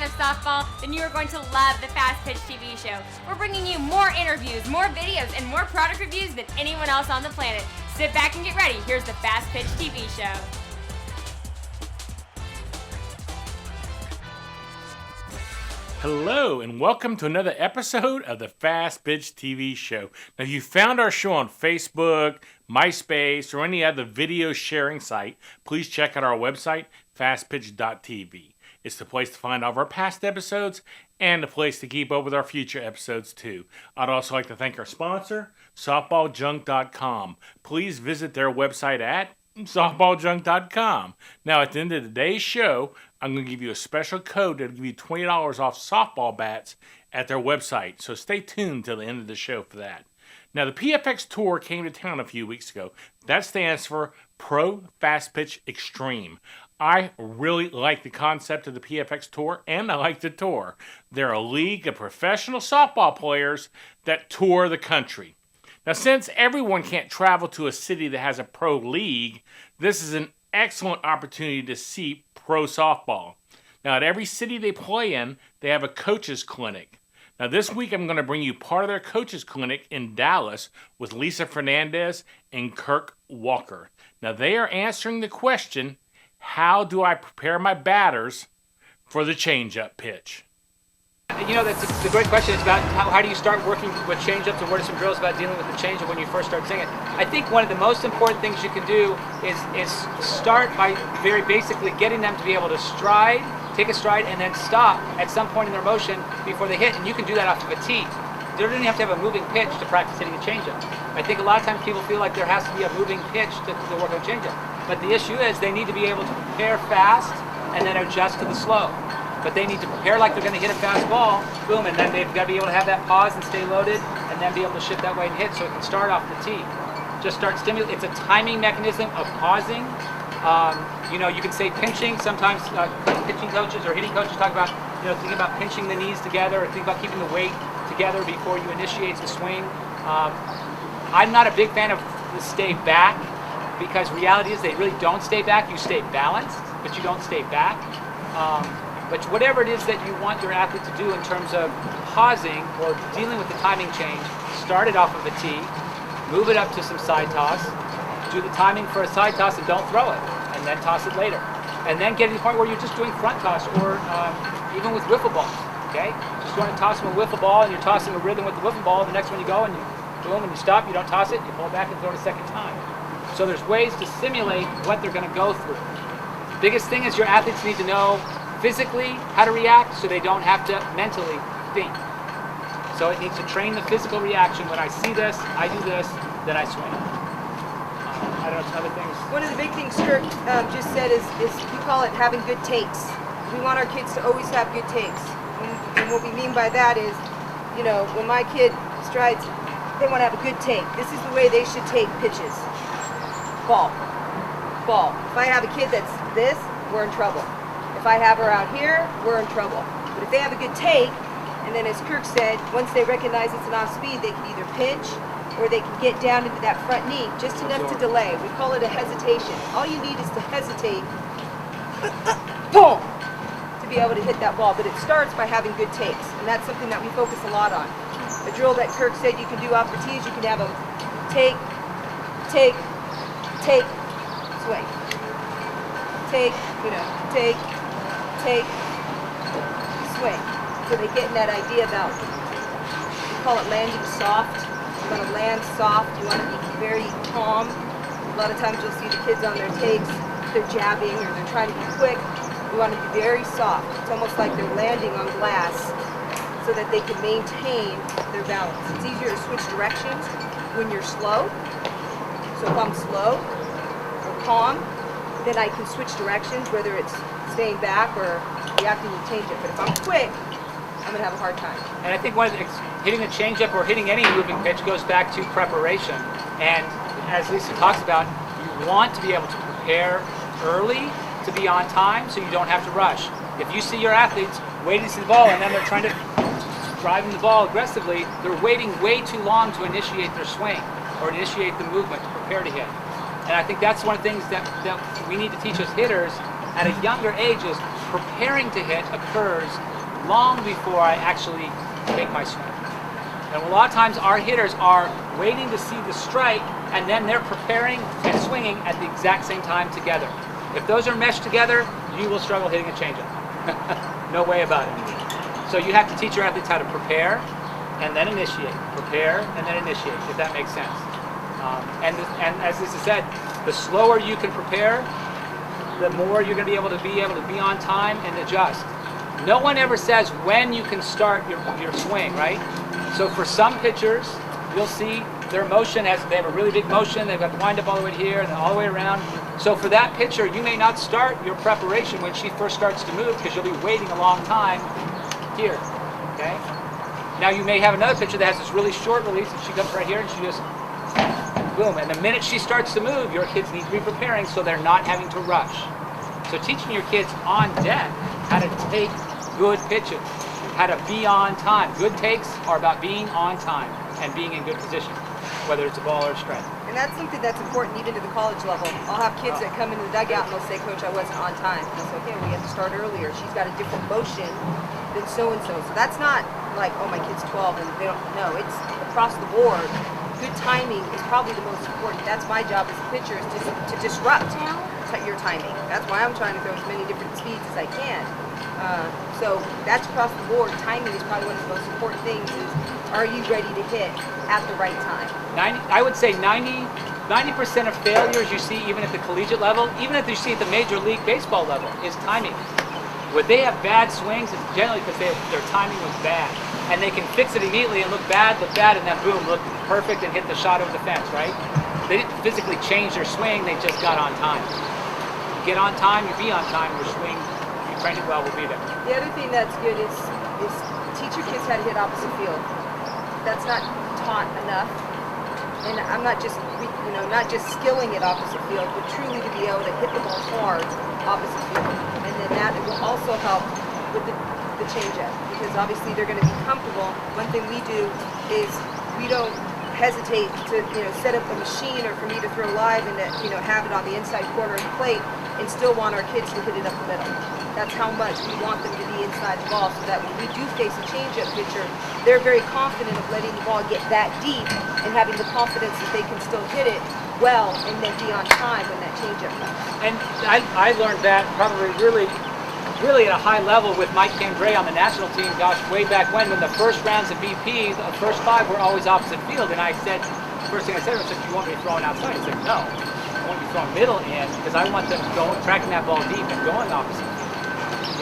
fan of softball, then you are going to love the Fastpitch TV show. We're bringing you more interviews, more videos, and more product reviews than anyone else on the planet. Sit back and get ready. Here's the Fastpitch TV show. Hello, and welcome to another episode of the Fastpitch TV show. Now, if you found our show on Facebook, MySpace, or any other video sharing site, please check out our website, fastpitch.tv. It's the place to find all of our past episodes and the place to keep up with our future episodes, too. I'd also like to thank our sponsor, softballjunk.com. Please visit their website at softballjunk.com. Now, at the end of today's show, I'm going to give you a special code that'll give you $20 off softball bats at their website. So stay tuned till the end of the show for that. Now, the PFX Tour came to town a few weeks ago. That stands for Pro Fastpitch Extreme. I really like the concept of the PFX Tour, and I like the tour. They're a league of professional softball players that tour the country. Now, since everyone can't travel to a city that has a pro league, this is an excellent opportunity to see pro softball. Now, at every city they play in, they have a coaches clinic. Now, this week I'm going to bring you part of their coaches clinic in Dallas with Lisa Fernandez and Kirk Walker. Now, they are answering the question, how do I prepare my batters for the change-up pitch? You know, that's a great question. It's about how do you start working with change-ups, and what are some drills about dealing with the change-up when you first start seeing it. I think one of the most important things you can do is start by very basically getting them to be able to stride, take a stride, and then stop at some point in their motion before they hit, and you can do that off of a tee. You don't even have to have a moving pitch to practice hitting a change-up. I think a lot of times people feel like there has to be a moving pitch to work on a change-up. But the issue is they need to be able to prepare fast and then adjust to the slow. But they need to prepare like they're going to hit a fast ball, boom, and then they've got to be able to have that pause and stay loaded, and then be able to shift that way and hit so it can start off the tee. Just start stimulating. It's a timing mechanism of pausing. You know, you can say pinching. Sometimes pitching coaches or hitting coaches talk about, you know, thinking about pinching the knees together, or think about keeping the weight together before you initiate the swing. I'm not a big fan of the stay back, because reality is they really don't stay back. You stay balanced, but you don't stay back. But whatever it is that you want your athlete to do in terms of pausing or dealing with the timing change, start it off of a tee, move it up to some side toss, do the timing for a side toss and don't throw it, and then toss it later. And then get to the point where you're just doing front toss, or even with wiffle balls, okay? Just going to toss them a wiffle ball, and you're tossing a rhythm with the wiffle ball. The next one you go, and you boom, and you stop, you don't toss it, you pull it back and throw it a second time. So there's ways to simulate what they're going to go through. The biggest thing is your athletes need to know physically how to react so they don't have to mentally think. So it needs to train the physical reaction. When I see this, I do this, then I swing. I don't know, some other things. One of the big things Kirk just said is we call it having good takes. We want our kids to always have good takes. And what we mean by that is, you know, when my kid strides, they want to have a good take. This is the way they should take pitches. Ball. Ball. If I have a kid that's this, we're in trouble. If I have her out here, we're in trouble. But if they have a good take, and then as Kirk said, once they recognize it's an off speed, they can either pinch or they can get down into that front knee just enough to delay. We call it a hesitation. All you need is to hesitate, boom, to be able to hit that ball. But it starts by having good takes, and that's something that we focus a lot on. A drill that Kirk said you can do off the tees, you can have them take, take, take, swing. Take, you know, take, swing. So they get in that idea about, we call it landing soft. You want to land soft, you want to be very calm. A lot of times you'll see the kids on their takes, they're jabbing or they're trying to be quick. We want to be very soft. It's almost like they're landing on glass so that they can maintain their balance. It's easier to switch directions when you're slow. So if I'm slow or calm, then I can switch directions, whether it's staying back or reacting to change it. But if I'm quick, I'm going to have a hard time. And I think hitting a changeup or hitting any moving pitch goes back to preparation. And as Lisa talks about, you want to be able to prepare early to be on time so you don't have to rush. If you see your athletes waiting to see the ball and then they're trying to drive the ball aggressively, they're waiting way too long to initiate their swing or initiate the movement to prepare to hit. And I think that's one of the things that we need to teach as hitters at a younger age is preparing to hit occurs long before I actually make my swing. And a lot of times our hitters are waiting to see the strike, and then they're preparing and swinging at the exact same time together. If those are meshed together, you will struggle hitting a changeup. No way about it. So you have to teach your athletes how to prepare and then initiate. Prepare and then initiate, if that makes sense. And as this is said, the slower you can prepare, the more you're going to be able to be on time and adjust. No one ever says when you can start your swing, right? So for some pitchers, you'll see their motion as they have a really big motion. They've got the wind up all the way to here and then all the way around. So for that pitcher, you may not start your preparation when she first starts to move because you'll be waiting a long time here. Okay. Now you may have another pitcher that has this really short release, and she comes right here and she just boom. And the minute she starts to move, your kids need to be preparing so they're not having to rush. So teaching your kids on deck how to take good pitches, how to be on time. Good takes are about being on time and being in good position, whether it's a ball or a strike. And that's something that's important even to the college level. I'll have kids that come into the dugout and they'll say, Coach, I wasn't on time. And I'll say, okay, we have to start earlier. She's got a different motion than so-and-so. So that's not like, oh, my kid's 12 and they don't know. It's across the board. Good timing is probably the most important. That's my job as a pitcher, is to disrupt your timing. That's why I'm trying to throw as many different speeds as I can. So that's across the board. Timing is probably one of the most important things. Is, are you ready to hit at the right time? I would say 90% of failures you see even at the collegiate level, even if you see at the Major League Baseball level, is timing. When they have bad swings, it's generally because their timing was bad. And they can fix it immediately and look bad, and then boom, look perfect and hit the shot over the fence, right? They didn't physically change their swing, they just got on time. You get on time, you be on time, your swing, if you train it well, will be there. The other thing that's good is teach your kids how to hit opposite field. That's not taught enough. And I'm not just skilling it opposite field, but truly to be able to hit the ball hard opposite field. And then that will also help with the changeup, because obviously they're going to be comfortable. One thing we do is we don't hesitate to set up a machine or for me to throw live and to have it on the inside corner of the plate and still want our kids to hit it up the middle. That's how much we want them to be inside the ball, so that when we do face a changeup pitcher, they're very confident of letting the ball get that deep and having the confidence that they can still hit it well and then be on time when that changeup comes. And I learned that probably really at a high level with Mike Candray on the national team, gosh, way back when the first rounds of BP, the first 5 were always opposite field. And I said, first thing I said was, do you want me throwing outside? He said, no. I want you throwing middle in because I want them tracking that ball deep and going opposite field.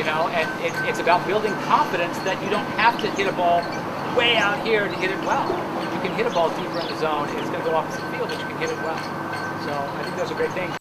And it's about building confidence that you don't have to hit a ball way out here to hit it well. You can hit a ball deeper in the zone. It's going to go opposite field, but you can hit it well. So I think those are great things.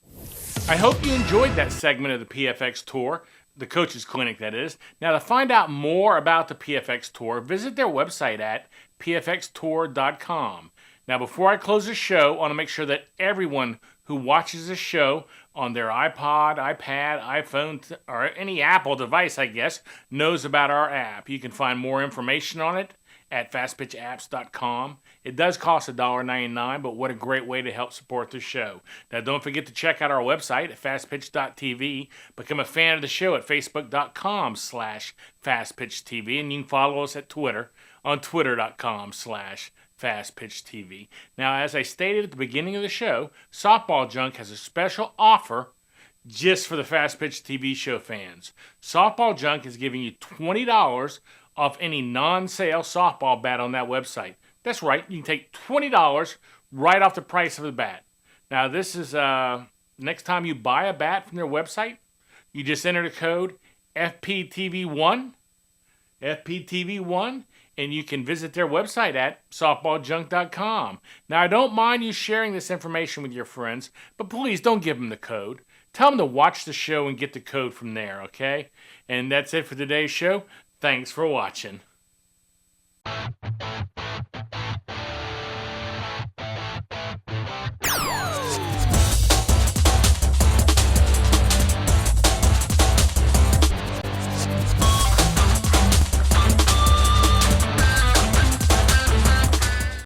I hope you enjoyed that segment of the PFX Tour, the Coaches Clinic, that is. Now, to find out more about the PFX Tour, visit their website at pfxtour.com. Now, before I close the show, I want to make sure that everyone who watches the show on their iPod, iPad, iPhone, or any Apple device, I guess, knows about our app. You can find more information on it at fastpitchapps.com. It does cost $1.99, but what a great way to help support the show. Now, don't forget to check out our website at fastpitch.tv. Become a fan of the show at facebook.com/fastpitchtv, and you can follow us at Twitter on twitter.com/fastpitchtv. Now, as I stated at the beginning of the show, Softball Junk has a special offer just for the Fast Pitch TV show fans. Softball Junk is giving you $20 off any non-sale softball bat on that website. That's right, you can take $20 right off the price of the bat. Now, this is next time you buy a bat from their website, you just enter the code FPTV1, and you can visit their website at softballjunk.com. Now, I don't mind you sharing this information with your friends, but please don't give them the code. Tell them to watch the show and get the code from there, okay? And that's it for today's show. Thanks for watching.